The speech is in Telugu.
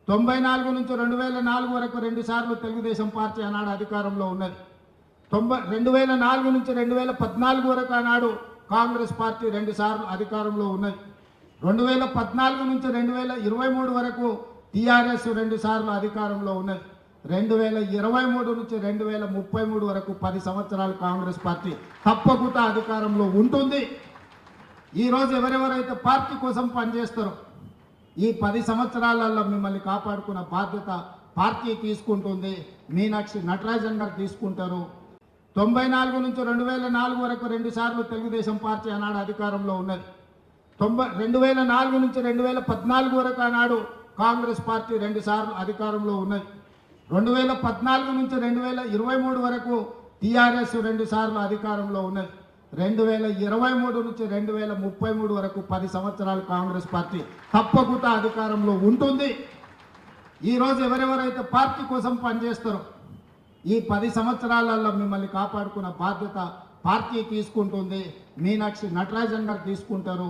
94 నుంచి 2004 వరకు 2 సార్లు తెలుగుదేశం పార్టీ ఆనాడు అధికారంలో ఉన్నది. 2004 నుంచి 2014 వరకు ఆనాడు కాంగ్రెస్ పార్టీ 2 సార్లు అధికారంలో ఉన్నది. 2014 నుంచి 2023 వరకు టీఆర్ఎస్ 2 సార్లు అధికారంలో ఉన్నది. 2023 నుంచి 2033 వరకు 10 సంవత్సరాలు కాంగ్రెస్ పార్టీ తప్పకుండా అధికారంలో ఉంటుంది. ఈరోజు ఎవరెవరైతే పార్టీ కోసం పనిచేస్తారో ఈ 10 సంవత్సరాలలో మిమ్మల్ని కాపాడుకున్న బాధ్యత పార్టీ తీసుకుంటుంది. మీనాక్షి నటరాజన్ గారు తీసుకుంటారు. 94 నుంచి 2004 వరకు 2 సార్లు తెలుగుదేశం పార్టీ ఆనాడు అధికారంలో ఉన్నది. 2004 నుంచి 2014 వరకు ఆనాడు కాంగ్రెస్ పార్టీ 2 సార్లు అధికారంలో ఉన్నది. 2014 నుంచి 2023 వరకు టీఆర్ఎస్ 2 సార్లు అధికారంలో ఉన్నది. 2023 నుంచి 2033 వరకు 10 సంవత్సరాలు కాంగ్రెస్ పార్టీ తప్పకుండా అధికారంలో ఉంటుంది. ఈరోజు ఎవరెవరైతే పార్టీ కోసం పనిచేస్తారో ఈ 10 సంవత్సరాలలో మిమ్మల్ని కాపాడుకున్న బాధ్యత పార్టీ తీసుకుంటుంది. మీనాక్షి నటరాజన్ గారు తీసుకుంటారు.